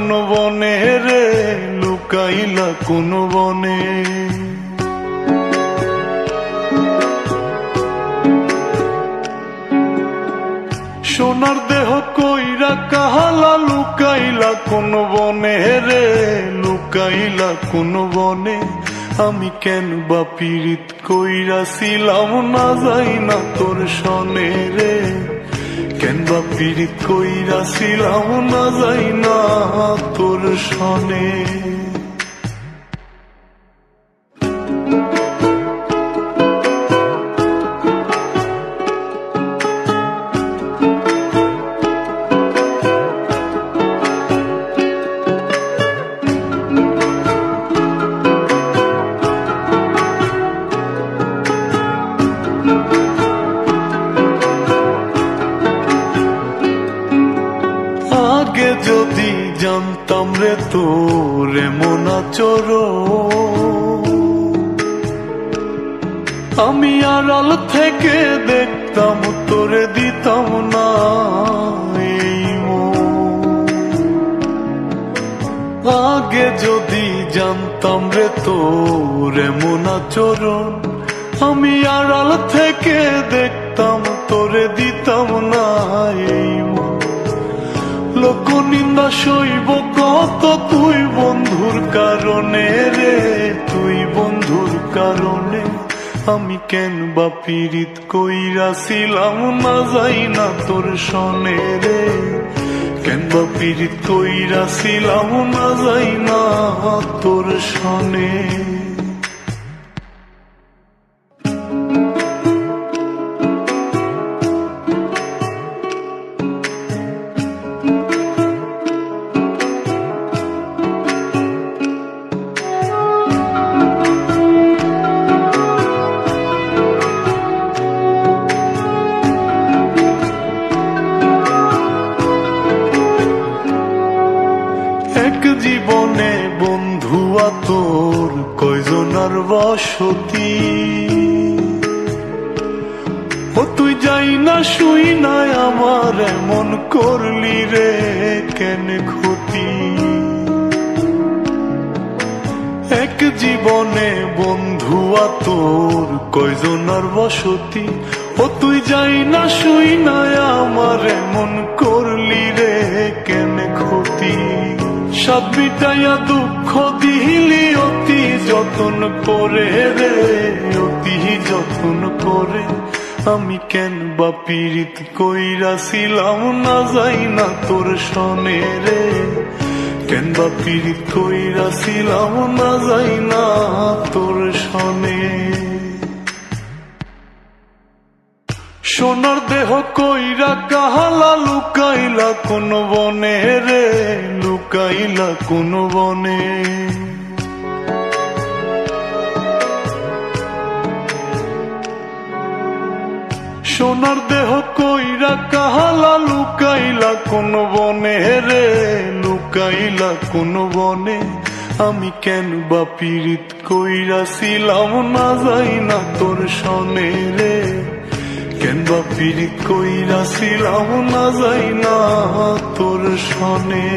কোন বনে রে, লুকাইলা কোন বনে। সোনার দেহ কইরা কাহালা, লুকাইলা কোন বনে রে, লুকাইলা কোন বনে। আমি কেন বা পীড়িত কইরাছিলাম না যাই না তোর সনে রে, কেন বা পীড়িত কইরাছিলাম না যাই না তোর সনে। আগে যদি জানতাম রে তোর এমন আচরণ, আমি আড়াল থেকে দেখতাম তোরে দিতাম না এই মন। আগে যদি জানতাম রে তোর এমন আচরণ, আমি আড়াল থেকে দেখতাম তোরে দিতাম না এই মন। লোক নিন্দা সইব কত তুই বন্ধুর কারণে রে, তুই বন্ধুর কারণে। আমি কেন বা পীড়িত কইরাছিলাম না যাই না তোর সনে রে, কেন বা পীড়িত কইরাছিলাম না যাই না তোর সনে। এক জীবনে বন্ধু তোর কয়জনার বসতি, ও তুই যাই না শুই নাই আমার এমন করলি রে কেন ক্ষতি। এক জীবনে বন্ধু তোর কয়জনার বসতি, ও তুই যাই না শুই নাই আমার এমন করলি রে কেন ক্ষতি। সাত মিটাইয়া দুঃখ দিলি অতি যতন করে রে, অতি যতন করে। আমি কেন বা পীড়িত কইরাছিলাম না যাই না তোর সনে রে, কেন বা পীড়িত কইরাছিলাম না যাই না তোর সনে। সোনার দেহ কইরা কাহালা, লুকাইলা কোন বনে রে, লুকাইলা কোন বনে। সোনার দেহ কইরা কাহালা, লুকাইলা কোন বনে রে, লুকাইলা কোন বনে। আমি কেন বা পীড়িত কইরাছিলাম না যাই না তোর সনে রে, কেন বা পীড়িত কইরাছিলাম না যাই না তোর সনে।